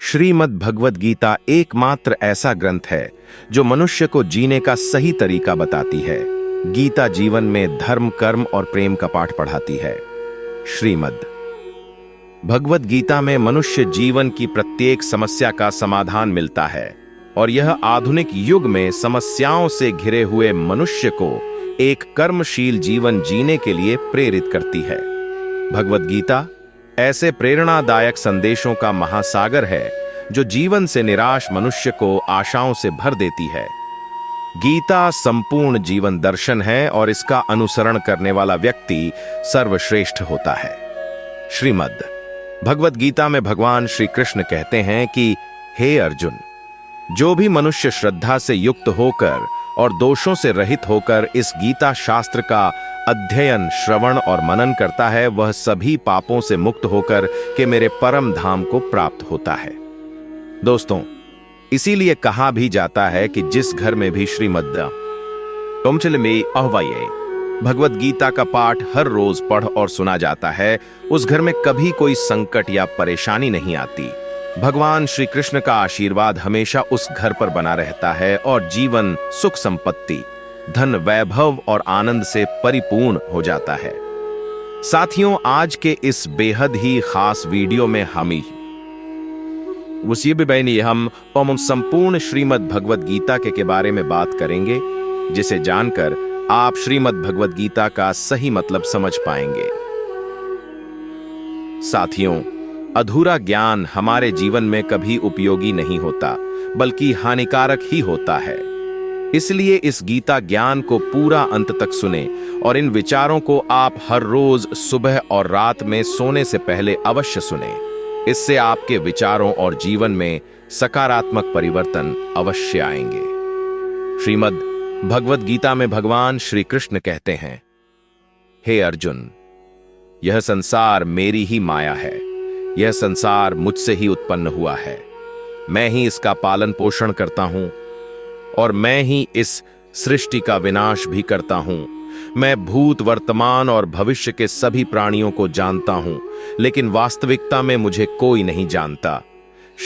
श्रीमद् भगवद गीता एकमात्र ऐसा ग्रंथ है जो मनुष्य को जीने का सही तरीका बताती है। गीता जीवन में धर्म, कर्म और प्रेम का पाठ पढ़ाती है। श्रीमद् भगवद गीता में मनुष्य जीवन की प्रत्येक समस्या का समाधान मिलता है और यह आधुनिक युग में समस्याओं से घिरे हुए मनुष्य को एक कर्मशील जीवन जीने के लिए प्रेरित करती है। भगवद गीता ऐसे प्रेरणादायक संदेशों का महासागर है जो जीवन से निराश मनुष्य को आशाओं से भर देती है। गीता संपूर्ण जीवन दर्शन है और इसका अनुसरण करने वाला व्यक्ति सर्वश्रेष्ठ होता है। श्रीमद् भगवद गीता में भगवान श्री कृष्ण कहते हैं कि हे अर्जुन, जो भी मनुष्य श्रद्धा से युक्त होकर और दोषों से रहित होकर इस गीता शास्त्र का अध्ययन, श्रवण और मनन करता है, वह सभी पापों से मुक्त होकर के मेरे परम धाम को प्राप्त होता है। दोस्तों, इसीलिए कहा भी जाता है कि जिस घर में भी श्रीमद् भगवद गीता का पाठ हर रोज पढ़ और सुना जाता है, उस घर में कभी कोई संकट या परेशानी नहीं आती। भगवान श्री कृष्ण का आशीर्वाद हमेशा उस घर पर बना रहता है और जीवन सुख संपत्ति, धन, वैभव और आनंद से परिपूर्ण हो जाता है। साथियों, आज के इस बेहद ही खास वीडियो में हम संपूर्ण श्रीमद् भगवद गीता के बारे में बात करेंगे, जिसे जानकर आप श्रीमद् भगवद गीता का सही मतलब समझ पाएंगे। साथियों, अधूरा ज्ञान हमारे जीवन में कभी उपयोगी नहीं होता, बल्कि हानिकारक ही होता है। इसलिए इस गीता ज्ञान को पूरा अंत तक सुने और इन विचारों को आप हर रोज सुबह और रात में सोने से पहले अवश्य सुने। इससे आपके विचारों और जीवन में सकारात्मक परिवर्तन अवश्य आएंगे। श्रीमद् भगवद गीता में भगवान श्री कृष्ण कहते हैं, हे अर्जुन, यह संसार मेरी ही माया है। यह संसार मुझसे ही उत्पन्न हुआ है। मैं ही इसका पालन पोषण करता हूं और मैं ही इस सृष्टि का विनाश भी करता हूं। मैं भूत, वर्तमान और भविष्य के सभी प्राणियों को जानता हूं, लेकिन वास्तविकता में मुझे कोई नहीं जानता।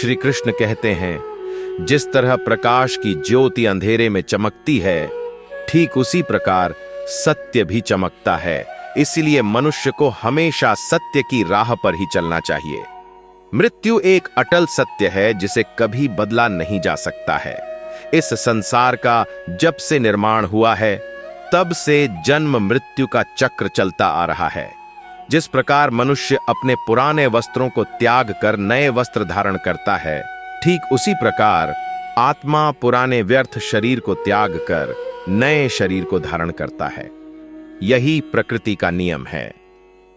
श्री कृष्ण कहते हैं, जिस तरह प्रकाश की ज्योति अंधेरे में चमकती है, ठीक उसी प्रकार सत्य भी चमकता है। इसलिए मनुष्य को हमेशा सत्य की राह पर ही चलना चाहिए। मृत्यु एक अटल सत्य है जिसे कभी बदला नहीं जा सकता है। इस संसार का जब से निर्माण हुआ है, तब से जन्म मृत्यु का चक्र चलता आ रहा है। जिस प्रकार मनुष्य अपने पुराने वस्त्रों को त्याग कर नए वस्त्र धारण करता है, ठीक उसी प्रकार आत्मा पुराने व्यर्थ शरीर को त्याग कर नए शरीर को धारण करता है। यही प्रकृति का नियम है।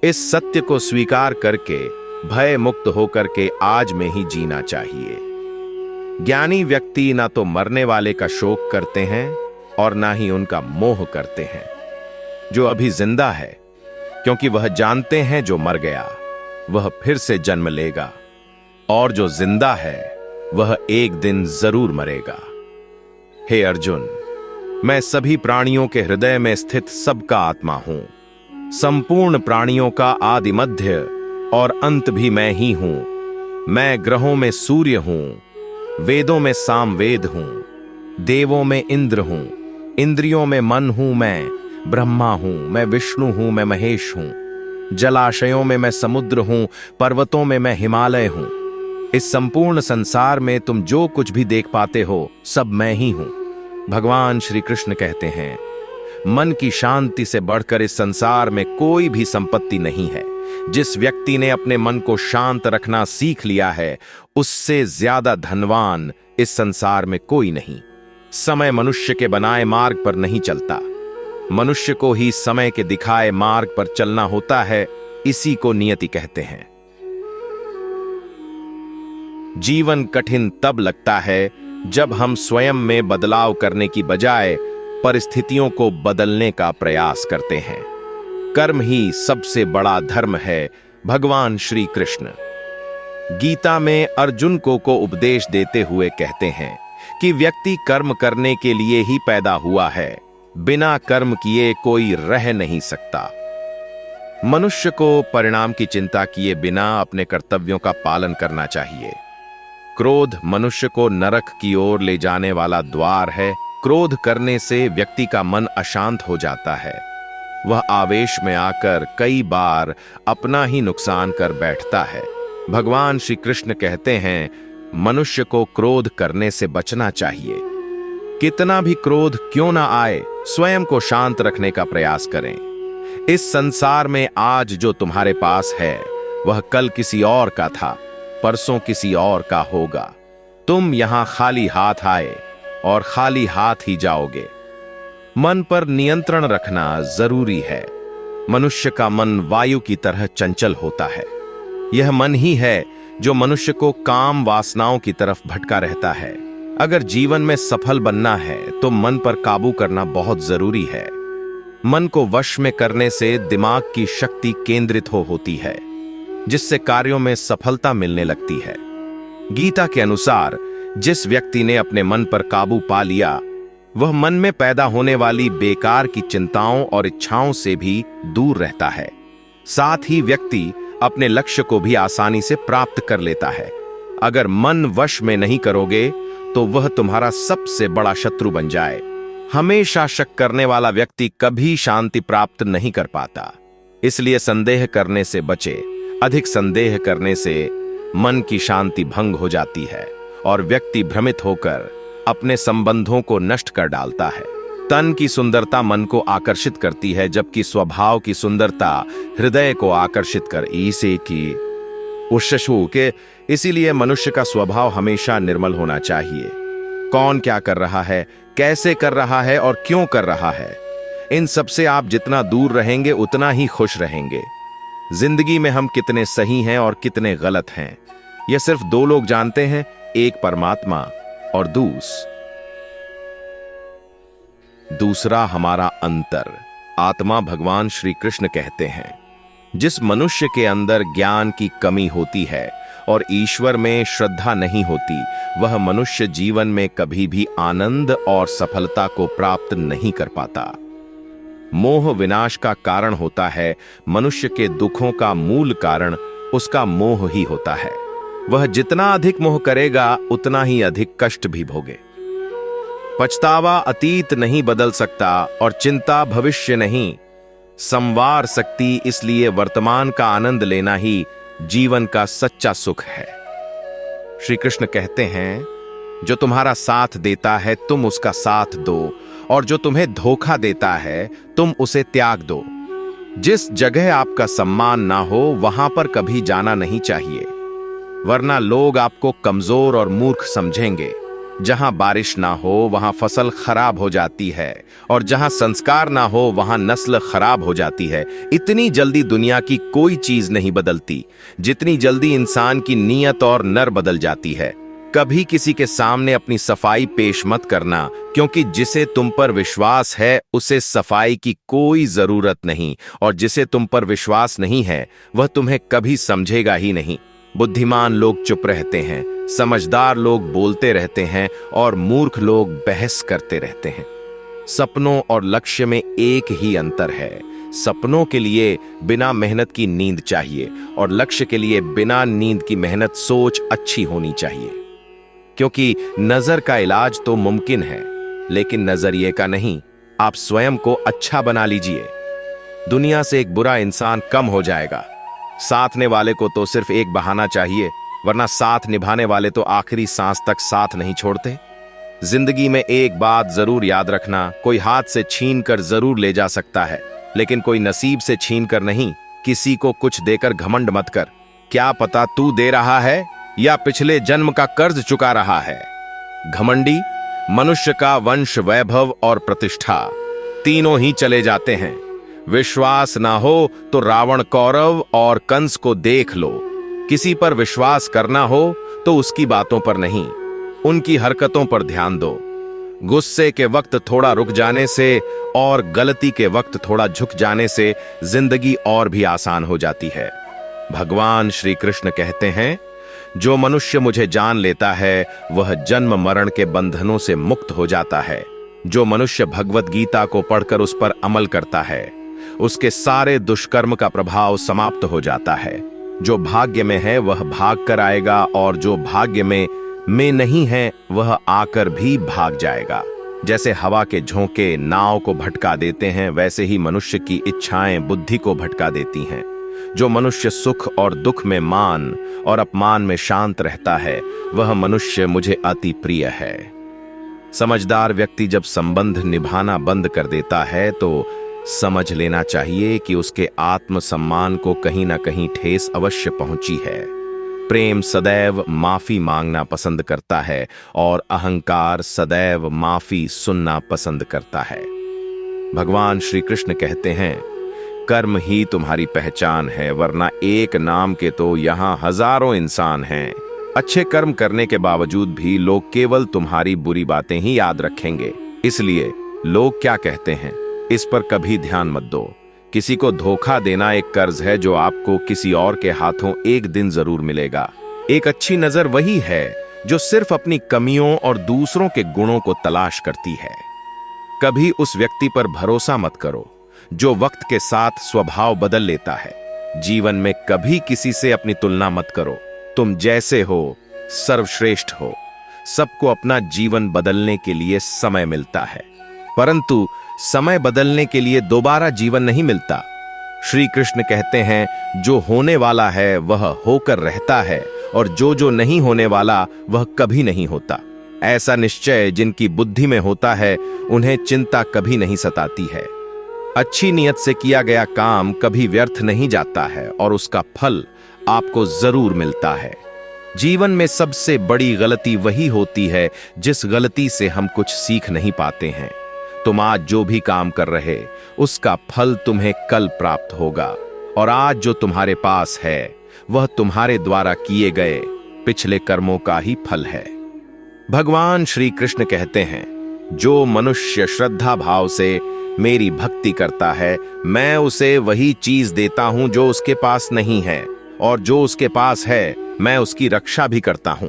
इस सत्य को स्वीकार करके भय मुक्त होकर के आज में ही जीना चाहिए। ज्ञानी व्यक्ति ना तो मरने वाले का शोक करते हैं और ना ही उनका मोह करते हैं। जो अभी जिंदा है, क्योंकि वह जानते हैं जो मर गया वह फिर से जन्म लेगा, और जो जिंदा है वह एक दिन जरूर मरेगा। हे अर्जुन, मैं सभी प्राणियों के हृदय में स्थित सबका आत्मा हूं। संपूर्ण प्राणियों का आदि, मध्य और अंत भी मैं ही हूं। मैं ग्रहों में सूर्य हूं, वेदों में सामवेद हूं, देवों में इंद्र हूं, इंद्रियों में मन हूं, मैं ब्रह्मा हूं, मैं विष्णु हूं, मैं महेश हूं। जलाशयों में मैं समुद्र हूं, पर्वतों में मैं हिमालय हूं। इस संपूर्ण संसार में तुम जो कुछ भी देख पाते हो, सब मैं ही हूं। भगवान श्री कृष्ण कहते हैं, मन की शांति से बढ़कर इस संसार में कोई भी संपत्ति नहीं है। जिस व्यक्ति ने अपने मन को शांत रखना सीख लिया है, उससे ज्यादा धनवान इस संसार में कोई नहीं। समय मनुष्य के बनाए मार्ग पर नहीं चलता, मनुष्य को ही समय के दिखाए मार्ग पर चलना होता है। इसी को नियति कहते हैं। जीवन कठिन तब लगता है जब हम स्वयं में बदलाव करने की बजाय परिस्थितियों को बदलने का प्रयास करते हैं। कर्म ही सबसे बड़ा धर्म है। भगवान श्री कृष्ण गीता में अर्जुन को उपदेश देते हुए कहते हैं कि व्यक्ति कर्म करने के लिए ही पैदा हुआ है। बिना कर्म किए कोई रह नहीं सकता। मनुष्य को परिणाम की चिंता किए बिना अपने कर्तव्यों का पालन करना चाहिए। क्रोध मनुष्य को नरक की ओर ले जाने वाला द्वार है। क्रोध करने से व्यक्ति का मन अशांत हो जाता है। वह आवेश में आकर कई बार अपना ही नुकसान कर बैठता है। भगवान श्री कृष्ण कहते हैं, मनुष्य को क्रोध करने से बचना चाहिए। कितना भी क्रोध क्यों ना आए, स्वयं को शांत रखने का प्रयास करें। इस संसार में आज जो तुम्हारे पास है वह कल किसी और का था, परसों किसी और का होगा। तुम यहां खाली हाथ आए और खाली हाथ ही जाओगे। मन पर नियंत्रण रखना जरूरी है। मनुष्य का मन वायु की तरह चंचल होता है। यह मन ही है जो मनुष्य को काम वासनाओं की तरफ भटका रहता है। अगर जीवन में सफल बनना है तो मन पर काबू करना बहुत जरूरी है। मन को वश में करने से दिमाग की शक्ति केंद्रित होती है, जिससे कार्यों में सफलता मिलने लगती है। गीता के अनुसार जिस व्यक्ति ने अपने मन पर काबू पा लिया, वह मन में पैदा होने वाली बेकार की चिंताओं और इच्छाओं से भी दूर रहता है। साथ ही व्यक्ति अपने लक्ष्य को भी आसानी से प्राप्त कर लेता है। अगर मन वश में नहीं करोगे तो वह तुम्हारा सबसे बड़ा शत्रु बन जाए। हमेशा शक करने वाला व्यक्ति कभी शांति प्राप्त नहीं कर पाता। इसलिए संदेह करने से बचे। अधिक संदेह करने से मन की शांति भंग हो जाती है और व्यक्ति भ्रमित होकर अपने संबंधों को नष्ट कर डालता है। तन की सुंदरता मन को आकर्षित करती है, जबकि स्वभाव की सुंदरता हृदय को आकर्षित कर इसे की उशशु के। इसीलिए मनुष्य का स्वभाव हमेशा निर्मल होना चाहिए। कौन क्या कर रहा है, कैसे कर रहा है और क्यों कर रहा है, इन सब से आप जितना दूर रहेंगे उतना ही खुश रहेंगे। जिंदगी में हम कितने सही हैं और कितने गलत हैं, यह सिर्फ दो लोग जानते हैं, एक परमात्मा और दूसरा हमारा अंतर आत्मा। भगवान श्री कृष्ण कहते हैं, जिस मनुष्य के अंदर ज्ञान की कमी होती है और ईश्वर में श्रद्धा नहीं होती, वह मनुष्य जीवन में कभी भी आनंद और सफलता को प्राप्त नहीं कर पाता। मोह विनाश का कारण होता है। मनुष्य के दुखों का मूल कारण उसका मोह ही होता है। वह जितना अधिक मोह करेगा उतना ही अधिक कष्ट भी भोगे। पछतावा अतीत नहीं बदल सकता और चिंता भविष्य नहीं संवार सकती। इसलिए वर्तमान का आनंद लेना ही जीवन का सच्चा सुख है। श्री कृष्ण कहते हैं, जो तुम्हारा साथ देता है तुम उसका साथ दो, और जो तुम्हें धोखा देता है तुम उसे त्याग दो। जिस जगह आपका सम्मान ना हो वहां पर कभी जाना नहीं चाहिए, वरना लोग आपको कमजोर और मूर्ख समझेंगे। जहां बारिश ना हो वहां फसल खराब हो जाती है, और जहां संस्कार ना हो वहां नस्ल खराब हो जाती है। इतनी जल्दी दुनिया की कोई चीज नहीं बदलती जितनी जल्दी इंसान की नीयत और नर बदल जाती है। कभी किसी के सामने अपनी सफाई पेश मत करना, क्योंकि जिसे तुम पर विश्वास है उसे सफाई की कोई जरूरत नहीं, और जिसे तुम पर विश्वास नहीं है वह तुम्हें कभी समझेगा ही नहीं। बुद्धिमान लोग चुप रहते हैं, समझदार लोग बोलते रहते हैं और मूर्ख लोग बहस करते रहते हैं। सपनों और लक्ष्य में एक ही अंतर है। सपनों के लिए बिना मेहनत की नींद चाहिए और लक्ष्य के लिए बिना नींद की मेहनत सोच अच्छी होनी चाहिए। क्योंकि नजर का इलाज तो मुमकिन है, लेकिन नजरिए का नहीं। आप स्वयं को अच्छा बना लीजिए। दुनिया से एक बुरा इंसान कम हो जाएगा। साथने वाले को तो सिर्फ एक बहाना चाहिए, वरना साथ निभाने वाले तो आखिरी सांस तक साथ नहीं छोड़ते। जिंदगी में एक बात जरूर याद रखना, कोई हाथ से छीन कर जरूर ले जा सकता है, लेकिन कोई नसीब से छीन कर नहीं। किसी को कुछ देकर घमंड मत कर। क्या पता तू दे रहा है या पिछले जन्म का कर्ज चुका रहा है। घमंडी मनुष्य का वंश, वैभव और प्रतिष्ठा तीनों ही चले जाते हैं। विश्वास ना हो तो रावण, कौरव और कंस को देख लो। किसी पर विश्वास करना हो तो उसकी बातों पर नहीं, उनकी हरकतों पर ध्यान दो। गुस्से के वक्त थोड़ा रुक जाने से और गलती के वक्त थोड़ा झुक जाने से जिंदगी और भी आसान हो जाती है। भगवान श्री कृष्ण कहते हैं, जो मनुष्य मुझे जान लेता है वह जन्म मरण के बंधनों से मुक्त हो जाता है। जो मनुष्य भगवत गीता को पढ़कर उस पर अमल करता है, उसके सारे दुष्कर्म का प्रभाव समाप्त हो जाता है। जो भाग्य में है वह भाग कर आएगा, और जो भाग्य में में नहीं है वह आकर भी भाग जाएगा। जैसे हवा के झोंके नाव को भटका देते हैं, वैसे ही मनुष्य की इच्छाएं बुद्धि को भटका देती हैं। जो मनुष्य सुख और दुख में मान और अपमान में शांत रहता है, वह मनुष्य मुझे अति प्रिय है। समझदार व्यक्ति जब संबंध निभाना बंद कर देता है तो समझ लेना चाहिए कि उसके आत्मसम्मान को कहीं ना कहीं ठेस अवश्य पहुंची है। प्रेम सदैव माफी मांगना पसंद करता है और अहंकार सदैव माफी सुनना पसंद करता है। भगवान श्री कृष्ण कहते हैं, कर्म ही तुम्हारी पहचान है, वरना एक नाम के तो यहाँ हजारों इंसान हैं। अच्छे कर्म करने के बावजूद भी लोग केवल तुम्हारी बुरी बातें ही याद रखेंगे। इसलिए लोग क्या कहते हैं, इस पर कभी ध्यान मत दो। किसी को धोखा देना एक कर्ज है जो आपको किसी और के हाथों एक दिन जरूर मिलेगा। एक अच्छी नजर वही है जो सिर्फ अपनी कमियों और दूसरों के गुणों को तलाश करती है। कभी उस व्यक्ति पर भरोसा मत करो जो वक्त के साथ स्वभाव बदल लेता है। जीवन में कभी किसी से अपनी तुलना मत करो। तुम जैसे हो सर्वश्रेष्ठ हो। सबको अपना जीवन बदलने के लिए समय मिलता है, परंतु समय बदलने के लिए दोबारा जीवन नहीं मिलता। श्री कृष्ण कहते हैं, जो होने वाला है वह होकर रहता है और जो नहीं होने वाला वह कभी नहीं होता। ऐसा निश्चय जिनकी बुद्धि में होता है, उन्हें चिंता कभी नहीं सताती है। अच्छी नियत से किया गया काम कभी व्यर्थ नहीं जाता है और उसका फल आपको जरूर मिलता है। जीवन में सबसे बड़ी गलती वही होती है जिस गलती से हम कुछ सीख नहीं पाते हैं। तुम आज जो भी काम कर रहे, उसका फल तुम्हें कल प्राप्त होगा, और आज जो तुम्हारे पास है वह तुम्हारे द्वारा किए गए पिछले कर्मों का ही फल है। भगवान श्री कृष्ण कहते हैं, जो मनुष्य श्रद्धा भाव से मेरी भक्ति करता है, मैं उसे वही चीज देता हूं जो उसके पास नहीं है, और जो उसके पास है मैं उसकी रक्षा भी करता हूं।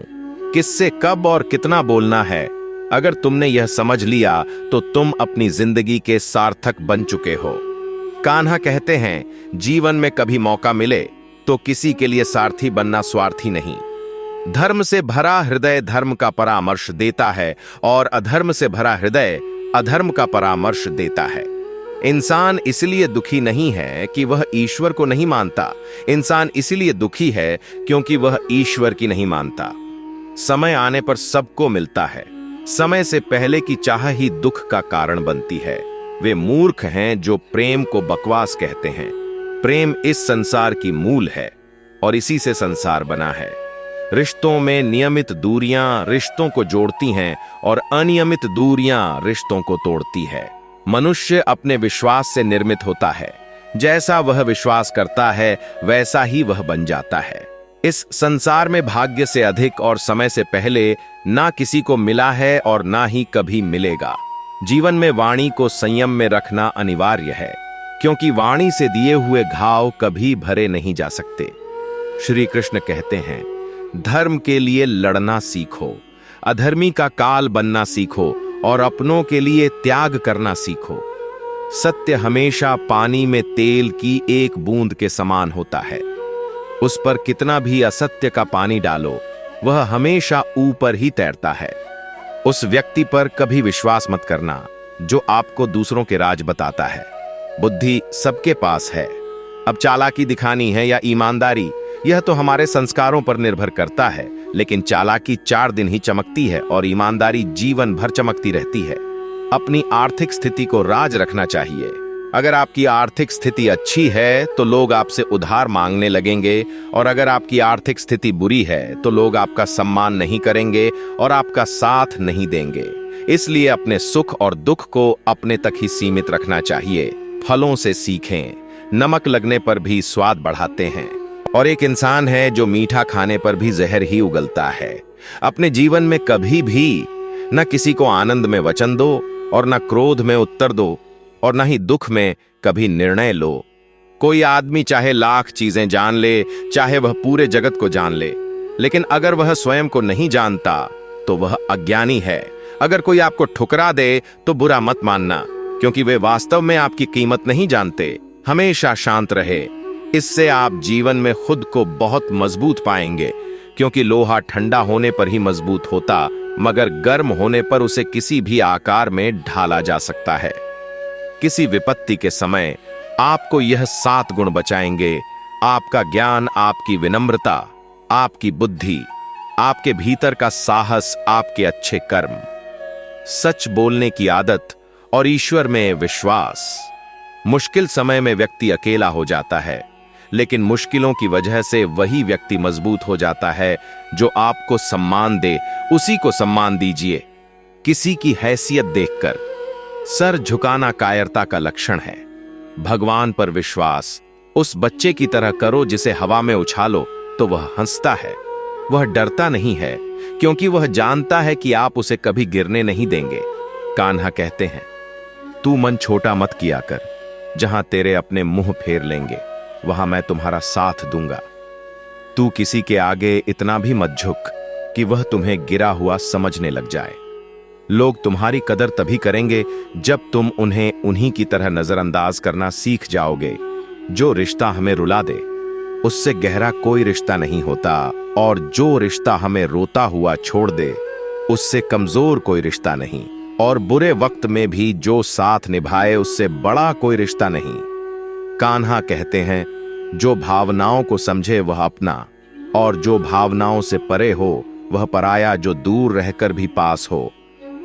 किससे कब और कितना बोलना है, अगर तुमने यह समझ लिया तो तुम अपनी जिंदगी के सार्थक बन चुके हो। कान्हा कहते हैं, जीवन में कभी मौका मिले तो किसी के लिए सारथी बनना स्वार्थी नहीं। धर्म से भरा हृदय धर्म का परामर्श देता है और अधर्म से भरा हृदय अधर्म का परामर्श देता है। इंसान इसलिए दुखी नहीं है कि वह ईश्वर को नहीं मानता। इंसान इसलिए दुखी है क्योंकि वह ईश्वर की नहीं मानता। समय आने पर सबको मिलता है। समय से पहले की चाह ही दुख का कारण बनती है। वे मूर्ख हैं जो प्रेम को बकवास कहते हैं। प्रेम इस संसार की मूल है और इसी से संसार बना है। रिश्तों में नियमित दूरियां रिश्तों को जोड़ती हैं और अनियमित दूरियां रिश्तों को तोड़ती है। मनुष्य अपने विश्वास से निर्मित होता है। जैसा वह विश्वास करता है वैसा ही वह बन जाता है। इस संसार में भाग्य से अधिक और समय से पहले ना किसी को मिला है और ना ही कभी मिलेगा। जीवन में वाणी को संयम में रखना अनिवार्य है, क्योंकि वाणी से दिए हुए घाव कभी भरे नहीं जा सकते। श्री कृष्ण कहते हैं, धर्म के लिए लड़ना सीखो, अधर्मी का काल बनना सीखो और अपनों के लिए त्याग करना सीखो। सत्य हमेशा पानी में तेल की एक बूंद के समान होता है। उस पर कितना भी असत्य का पानी डालो, वह हमेशा ऊपर ही तैरता है। उस व्यक्ति पर कभी विश्वास मत करना जो आपको दूसरों के राज बताता है। बुद्धि सबके पास है। अब चालाकी दिखानी है या ईमानदारी, यह तो हमारे संस्कारों पर निर्भर करता है। लेकिन चालाकी 4 दिन ही चमकती है और ईमानदारी जीवन भर चमकती रहती है। अपनी आर्थिक स्थिति को राज रखना चाहिए। अगर आपकी आर्थिक स्थिति अच्छी है तो लोग आपसे उधार मांगने लगेंगे, और अगर आपकी आर्थिक स्थिति बुरी है तो लोग आपका सम्मान नहीं करेंगे और आपका साथ नहीं देंगे। इसलिए अपने सुख और दुख को अपने तक ही सीमित रखना चाहिए। फलों से सीखें, नमक लगने पर भी स्वाद बढ़ाते हैं। और एक इंसान है जो मीठा खाने पर भी जहर ही उगलता है। अपने जीवन में कभी भी न किसी को आनंद में वचन दो और न क्रोध में उत्तर दो और न ही दुख में कभी निर्णय लो। कोई आदमी चाहे लाख चीजें जान ले, चाहे वह पूरे जगत को जान ले, लेकिन अगर वह स्वयं को नहीं जानता तो वह अज्ञानी है। अगर कोई आपको ठुकरा दे तो बुरा मत मानना, क्योंकि वे वास्तव में आपकी कीमत नहीं जानते। हमेशा शांत रहे, इससे आप जीवन में खुद को बहुत मजबूत पाएंगे। क्योंकि लोहा ठंडा होने पर ही मजबूत होता, मगर गर्म होने पर उसे किसी भी आकार में ढाला जा सकता है। किसी विपत्ति के समय आपको यह 7 गुण बचाएंगे: आपका ज्ञान, आपकी विनम्रता, आपकी बुद्धि, आपके भीतर का साहस, आपके अच्छे कर्म, सच बोलने की आदत और ईश्वर में विश्वास। मुश्किल समय में व्यक्ति अकेला हो जाता है, लेकिन मुश्किलों की वजह से वही व्यक्ति मजबूत हो जाता है जो आपको सम्मान दे। उसी को सम्मान दीजिए। किसी की हैसियत देखकर सर झुकाना कायरता का लक्षण है। भगवान पर विश्वास उस बच्चे की तरह करो जिसे हवा में उछालो तो वह हंसता है। वह डरता नहीं है, क्योंकि वह जानता है कि आप उसे कभी गिरने नहीं देंगे। कान्हा कहते हैं, तू मन छोटा मत किया कर, जहां तेरे अपने मुंह फेर लेंगे वहां मैं तुम्हारा साथ दूंगा। तू किसी के आगे इतना भी मत झुक कि वह तुम्हें गिरा हुआ समझने लग जाए। लोग तुम्हारी कदर तभी करेंगे जब तुम उन्हें उन्हीं की तरह नजरअंदाज करना सीख जाओगे। जो रिश्ता हमें रुला दे उससे गहरा कोई रिश्ता नहीं होता, और जो रिश्ता हमें रोता हुआ छोड़ दे उससे कमजोर कोई रिश्ता नहीं, और बुरे वक्त में भी जो साथ निभाए उससे बड़ा कोई रिश्ता नहीं। कान्हा कहते हैं, जो भावनाओं को समझे वह अपना, और जो भावनाओं से परे हो वह पराया। जो दूर रहकर भी पास हो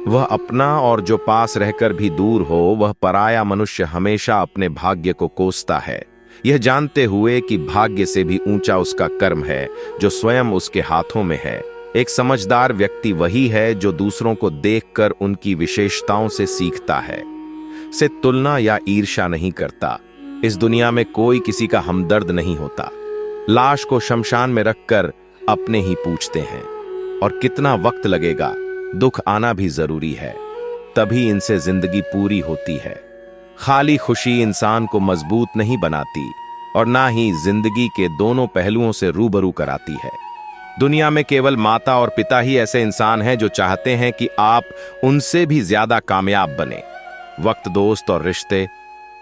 वह अपना, और जो पास रहकर भी दूर हो वह पराया। मनुष्य हमेशा अपने भाग्य को कोसता है, यह जानते हुए कि भाग्य से भी ऊंचा उसका कर्म है जो स्वयं उसके हाथों में है। एक समझदार व्यक्ति वही है जो दूसरों को देखकर उनकी विशेषताओं से सीखता है, से तुलना या ईर्ष्या नहीं करता। इस दुनिया में कोई किसी का हमदर्द नहीं होता। लाश को शमशान में रखकर अपने ही पूछते हैं, और कितना वक्त लगेगा, दुख आना भी जरूरी है, तभी इनसे जिंदगी पूरी होती है। खाली खुशी इंसान को मजबूत नहीं बनाती, और ना ही जिंदगी के दोनों पहलुओं से रूबरू कराती है। दुनिया में केवल माता और पिता ही ऐसे इंसान हैं जो चाहते हैं कि आप उनसे भी ज्यादा कामयाब बने। वक्त, दोस्त और रिश्ते,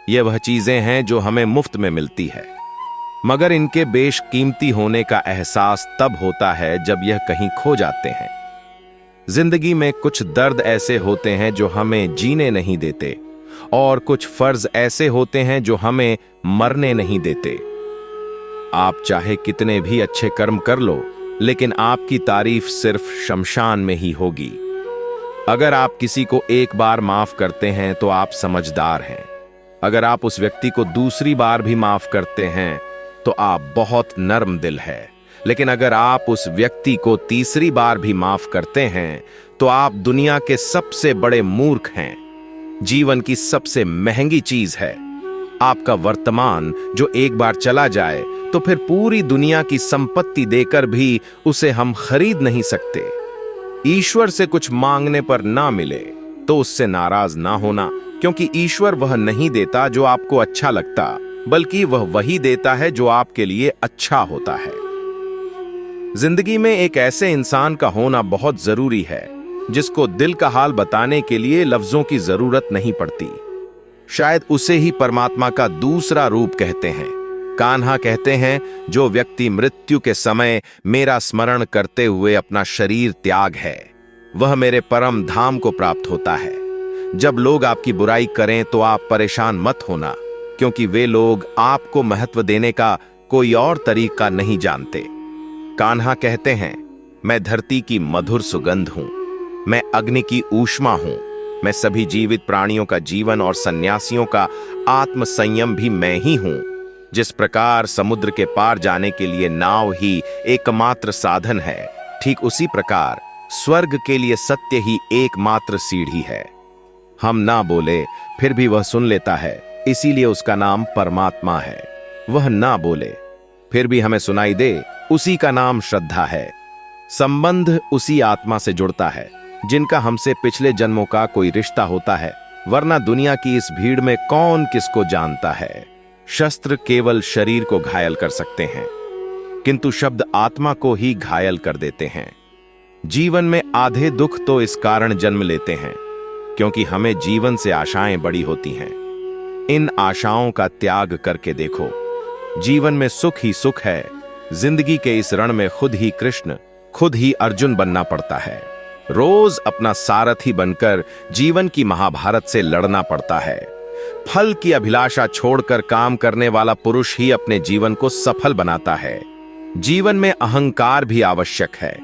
ये वह चीजें हैं जो हमें मुफ्त में मिलती है, मगर इनके बेशकीमती होने का एहसास तब होता है जब यह कहीं खो जाते हैं। जिंदगी में कुछ दर्द ऐसे होते हैं जो हमें जीने नहीं देते, और कुछ फर्ज ऐसे होते हैं जो हमें मरने नहीं देते। आप चाहे कितने भी अच्छे कर्म कर लो, लेकिन आपकी तारीफ सिर्फ शमशान में ही होगी। अगर आप किसी को एक बार माफ करते हैं तो आप समझदार हैं। अगर आप उस व्यक्ति को दूसरी बार भी माफ करते हैं तो आप बहुत नर्म दिल है। लेकिन अगर आप उस व्यक्ति को तीसरी बार भी माफ करते हैं तो आप दुनिया के सबसे बड़े मूर्ख हैं। जीवन की सबसे महंगी चीज है आपका वर्तमान, जो एक बार चला जाए तो फिर पूरी दुनिया की संपत्ति देकर भी उसे हम खरीद नहीं सकते। ईश्वर से कुछ मांगने पर ना मिले तो उससे नाराज ना होना, क्योंकि ईश्वर वह नहीं देता जो आपको अच्छा लगता, बल्कि वह वही देता है जो आपके लिए अच्छा होता है। जिंदगी में एक ऐसे इंसान का होना बहुत जरूरी है जिसको दिल का हाल बताने के लिए लफ्जों की जरूरत नहीं पड़ती। शायद उसे ही परमात्मा का दूसरा रूप कहते हैं। कान्हा कहते हैं, जो व्यक्ति मृत्यु के समय मेरा स्मरण करते हुए अपना शरीर त्याग है वह मेरे परम धाम को प्राप्त होता है। जब लोग आपकी बुराई करें तो आप परेशान मत होना, क्योंकि वे लोग आपको महत्व देने का कोई और तरीका नहीं जानते। कान्हा कहते हैं, मैं धरती की मधुर सुगंध हूं, मैं अग्नि की ऊष्मा हूं, मैं सभी जीवित प्राणियों का जीवन और सन्यासियों का आत्म संयम भी मैं ही हूं। जिस प्रकार समुद्र के पार जाने के लिए नाव ही एकमात्र साधन है, ठीक उसी प्रकार स्वर्ग के लिए सत्य ही एकमात्र सीढ़ी है। हम ना बोले फिर भी वह सुन लेता है, इसीलिए उसका नाम परमात्मा है। वह ना बोले फिर भी हमें सुनाई दे, उसी का नाम श्रद्धा है। संबंध उसी आत्मा से जुड़ता है जिनका हमसे पिछले जन्मों का कोई रिश्ता होता है, वरना दुनिया की इस भीड़ में कौन किसको जानता है। शस्त्र केवल शरीर को घायल कर सकते हैं, किंतु शब्द आत्मा को ही घायल कर देते हैं। जीवन में आधे दुख तो इस कारण जन्म लेते हैं क्योंकि हमें जीवन से आशाएं बड़ी होती हैं। इन आशाओं का त्याग करके देखो, जीवन में सुख ही सुख है, जिंदगी के इस रण में खुद ही कृष्ण, खुद ही अर्जुन बनना पड़ता है। रोज अपना सारथी बनकर जीवन की महाभारत से लड़ना पड़ता है। फल की अभिलाषा छोड़कर काम करने वाला पुरुष ही अपने जीवन को सफल बनाता है। जीवन में अहंकार भी आवश्यक है,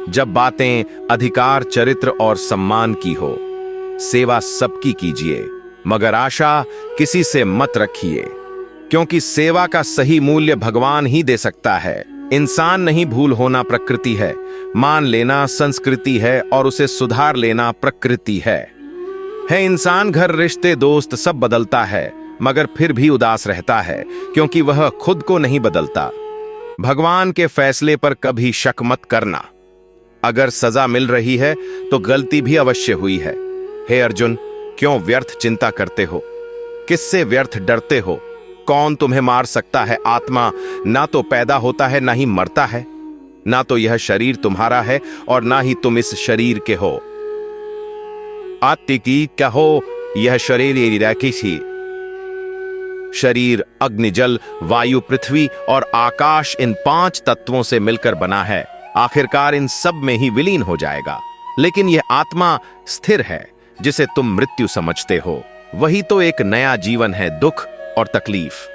जब बातें अधिकार, चरित्र और सम्मान की हो। सेवा सबकी कीजिए, मगर आशा किसी से मत रखिए, क्योंकि सेवा का सही मूल्य भगवान ही दे सकता है। इंसान नहीं, भूल होना प्रकृति है, मान लेना संस्कृति है और उसे सुधार लेना प्रकृति है। इंसान, घर, रिश्ते, दोस्त सब बदलता है, मगर फिर भी उदास रहता है, क्योंकि वह खुद को नहीं बदलता। भगवान के फैसले पर कभी शक मत करना। अगर सजा मिल रही है तो गलती भी अवश्य हुई है। हे अर्जुन, क्यों व्यर्थ चिंता करते हो? किससे व्यर्थ डरते हो? कौन तुम्हें मार सकता है? आत्मा ना तो पैदा होता है, ना ही मरता है। ना तो यह शरीर तुम्हारा है और ना ही तुम इस शरीर के हो। आत्तिकी कहो, यह शरीर किसी शरीर अग्नि, जल, वायु, पृथ्वी और आकाश, इन 5 तत्वों से मिलकर बना है। आखिरकार इन सब में ही विलीन हो जाएगा। लेकिन यह आत्मा स्थिर है, जिसे तुम मृत्यु समझते हो। वही तो एक नया जीवन है। दुख और तकलीफ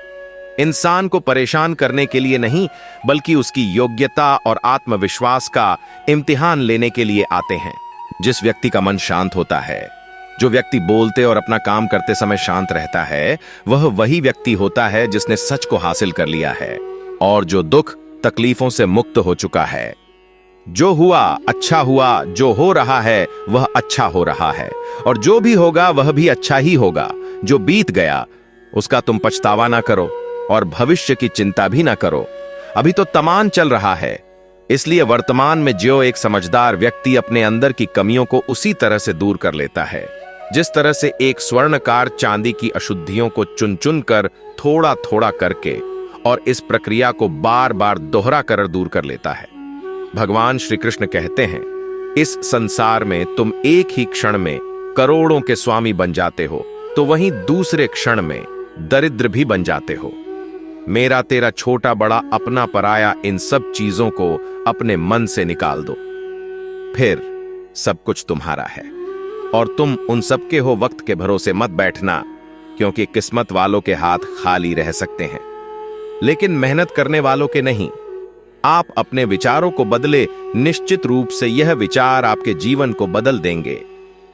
इंसान को परेशान करने के लिए नहीं, बल्कि उसकी योग्यता और आत्मविश्वास का इम्तिहान लेने के लिए आते हैं। जिस व्यक्ति का मन शांत होता है, जो व्यक्ति बोलते और अपना काम करते समय शांत रहता है, वह वही व्यक्ति होता है जिसने सच को हासिल कर लिया है और जो दुख तकलीफों से मुक्त हो चुका है। जो हुआ अच्छा हुआ, जो हो रहा है वह अच्छा हो रहा है, और जो भी होगा वह भी अच्छा ही होगा। जो बीत गया उसका तुम पछतावा ना करो और भविष्य की चिंता भी ना करो। अभी तो तमान चल रहा है, इसलिए वर्तमान में जो एक समझदार व्यक्ति अपने अंदर की कमियों को उसी तरह से दूर कर लेता है, जिस तरह से एक स्वर्णकार चांदी की अशुद्धियों को चुन चुन कर थोड़ा थोड़ा करके और इस प्रक्रिया को बार बार दोहरा कर दूर कर लेता है। भगवान श्री कृष्ण कहते हैं, इस संसार में तुम एक ही क्षण में करोड़ों के स्वामी बन जाते हो, तो वहीं दूसरे क्षण में दरिद्र भी बन जाते हो। मेरा तेरा, छोटा बड़ा, अपना पराया, इन सब चीजों को अपने मन से निकाल दो, फिर सब कुछ तुम्हारा है। और तुम उन सब के हो। वक्त के भरोसे मत बैठना, क्योंकि किस्मत वालों के हाथ खाली रह सकते हैं, लेकिन मेहनत करने वालों के नहीं। आप अपने विचारों को बदले, निश्चित रूप से यह विचार आपके जीवन को बदल देंगे।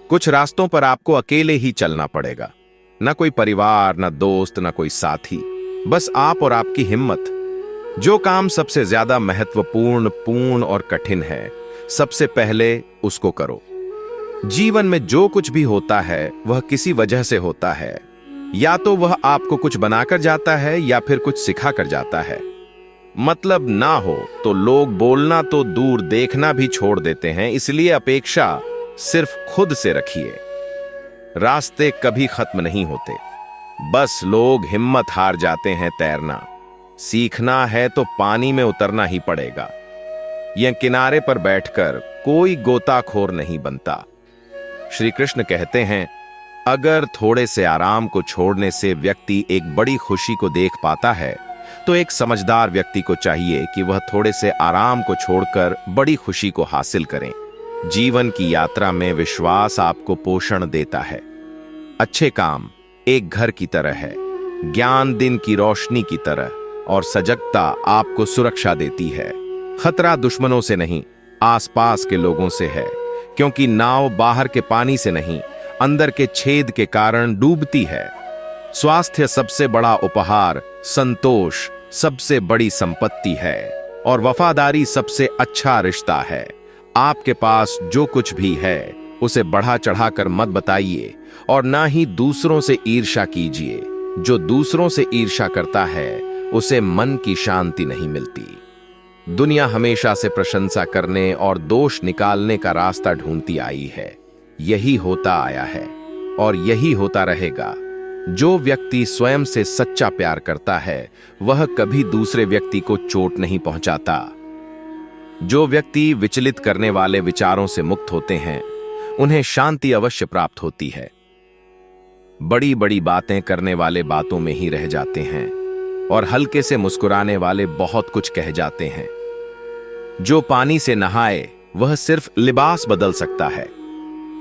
कुछ रास्तों पर आपको अकेले ही चलना पड़ेगा, ना कोई परिवार, ना दोस्त, ना कोई साथी, बस आप और आपकी हिम्मत। जो काम सबसे ज्यादा महत्वपूर्ण, पूर्ण और कठिन है, सबसे पहले उसको करो। जीवन में जो कुछ भी होता है वह किसी वजह से होता है। या तो वह आपको कुछ बनाकर जाता है या फिर कुछ सिखा कर जाता है। मतलब ना हो तो लोग बोलना तो दूर, देखना भी छोड़ देते हैं। इसलिए अपेक्षा सिर्फ खुद से रखिए। रास्ते कभी खत्म नहीं होते, बस लोग हिम्मत हार जाते हैं तैरना। सीखना है तो पानी में उतरना ही पड़ेगा। यह किनारे पर बैठकर कोई गोताखोर नहीं बनता। श्री कृष्ण कहते हैं, अगर थोड़े से आराम को छोड़ने से व्यक्ति एक बड़ी खुशी को देख पाता है, तो एक समझदार व्यक्ति को चाहिए कि वह थोड़े से आराम को छोड़कर बड़ी खुशी को हासिल करें। जीवन की यात्रा में विश्वास आपको पोषण देता है। अच्छे काम एक घर की तरह है, ज्ञान दिन की रोशनी की तरह, और सजगता आपको सुरक्षा देती है। खतरा दुश्मनों से नहीं, आसपास के लोगों से है, क्योंकि नाव बाहर के पानी से नहीं, अंदर के छेद के कारण डूबती है। स्वास्थ्य सबसे बड़ा उपहार, संतोष सबसे बड़ी संपत्ति है, और वफादारी सबसे अच्छा रिश्ता है। आपके पास जो कुछ भी है उसे बढ़ा चढ़ाकर मत बताइए, और ना ही दूसरों से ईर्ष्या कीजिए। जो दूसरों से ईर्ष्या करता है उसे मन की शांति नहीं मिलती। दुनिया हमेशा से प्रशंसा करने और दोष निकालने का रास्ता ढूंढती आई है। यही होता आया है और यही होता रहेगा। जो व्यक्ति स्वयं से सच्चा प्यार करता है वह कभी दूसरे व्यक्ति को चोट नहीं पहुंचाता। जो व्यक्ति विचलित करने वाले विचारों से मुक्त होते हैं उन्हें शांति अवश्य प्राप्त होती है। बड़ी बड़ी बातें करने वाले बातों में ही रह जाते हैं, और हल्के से मुस्कुराने वाले बहुत कुछ कह जाते हैं। जो पानी से नहाए वह सिर्फ लिबास बदल सकता है,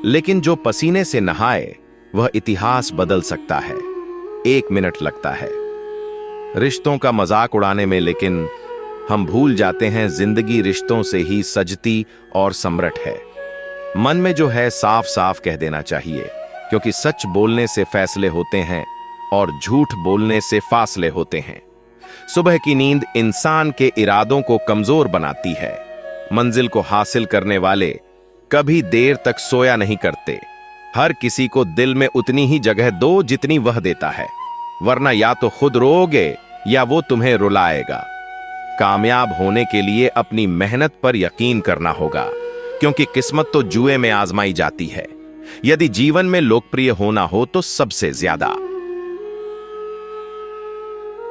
लेकिन जो पसीने से नहाए वह इतिहास बदल सकता है। 1 मिनट लगता है रिश्तों का मजाक उड़ाने में, लेकिन हम भूल जाते हैं जिंदगी रिश्तों से ही सजती और सम्रट है। मन में जो है साफ साफ कह देना चाहिए, क्योंकि सच बोलने से फैसले होते हैं और झूठ बोलने से फासले होते हैं। सुबह की नींद इंसान के इरादों को कमजोर बनाती है। मंजिल को हासिल करने वाले कभी देर तक सोया नहीं करते। हर किसी को दिल में उतनी ही जगह दो जितनी वह देता है, वरना या तो खुद रोओगे या वो तुम्हें रुलाएगा। कामयाब होने के लिए अपनी मेहनत पर यकीन करना होगा, क्योंकि किस्मत तो जुए में आजमाई जाती है। यदि जीवन में लोकप्रिय होना हो तो सबसे ज्यादा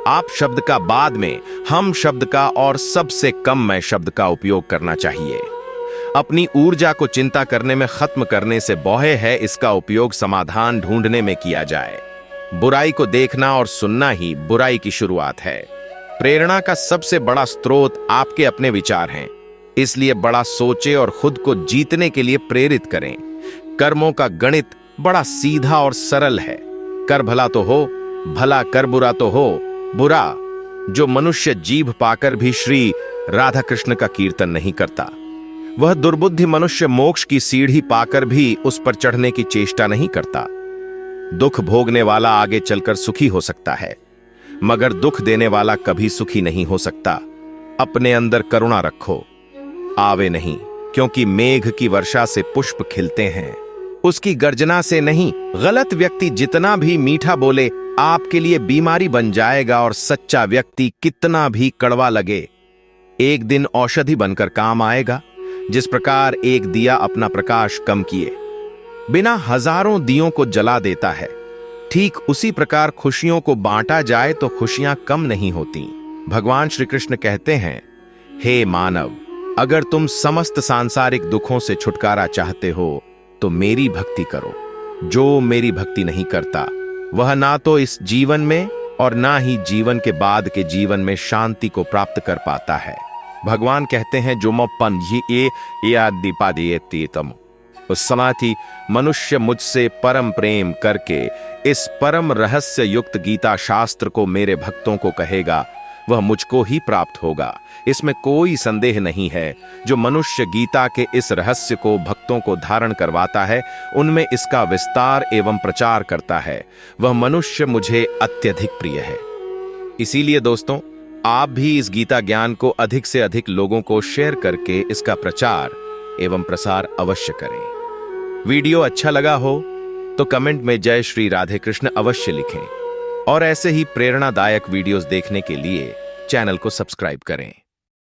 आप शब्द का बाद में हम शब्द का और सबसे कम मैं शब्द का उपयोग करना चाहिए। अपनी ऊर्जा को चिंता करने में खत्म करने से बौहे है, इसका उपयोग समाधान ढूंढने में किया जाए। बुराई को देखना और सुनना ही बुराई की शुरुआत है। प्रेरणा का सबसे बड़ा स्रोत आपके अपने विचार हैं, इसलिए बड़ा सोचे और खुद को जीतने के लिए प्रेरित करें। कर्मों का गणित बड़ा सीधा और सरल है। कर भला तो हो भला, कर बुरा तो हो बुरा। जो मनुष्य जीभ पाकर भी श्री राधा कृष्ण का कीर्तन नहीं करता, वह दुर्बुद्धि मनुष्य मोक्ष की सीढ़ी पाकर भी उस पर चढ़ने की चेष्टा नहीं करता। दुख भोगने वाला आगे चलकर सुखी हो सकता है, मगर दुख देने वाला कभी सुखी नहीं हो सकता। अपने अंदर करुणा रखो, आवे नहीं, क्योंकि मेघ की वर्षा से पुष्प खिलते हैं, उसकी गर्जना से नहीं। गलत व्यक्ति जितना भी मीठा बोले आपके लिए बीमारी बन जाएगा, और सच्चा व्यक्ति कितना भी कड़वा लगे एक दिन औषधि बनकर काम आएगा। जिस प्रकार एक दिया अपना प्रकाश कम किए बिना हजारों दियों को जला देता है, ठीक उसी प्रकार खुशियों को बांटा जाए तो खुशियां कम नहीं होती। भगवान श्री कृष्ण कहते हैं, हे मानव, अगर तुम समस्त सांसारिक दुखों से छुटकारा चाहते हो तो मेरी भक्ति करो। जो मेरी भक्ति नहीं करता वह ना तो इस जीवन में और ना ही जीवन के बाद के जीवन में शांति को प्राप्त कर पाता है। भगवान कहते हैं, जो मपन ये आदिपादियेतीतम। उस समाधि मनुष्य मुझसे परम प्रेम करके इस परम रहस्य युक्त गीता शास्त्र को मेरे भक्तों को कहेगा, वह मुझको ही प्राप्त होगा। इसमें कोई संदेह नहीं है। जो मनुष्य गीता के इस रहस्य को भक्तों को धारण करवाता है, उनमें इसका विस्तार एवं प्रचार करता है, वह मनुष्य मुझे अत्यधिक प्रिय है। इसीलिए दोस्तों, आप भी इस गीता ज्ञान को अधिक से अधिक लोगों को शेयर करके इसका प्रचार एवं प्रसार अवश्य करें। वीडियो अच्छा लगा हो तो कमेंट में जय श्री राधे कृष्ण अवश्य लिखें, और ऐसे ही प्रेरणादायक वीडियोस देखने के लिए चैनल को सब्सक्राइब करें।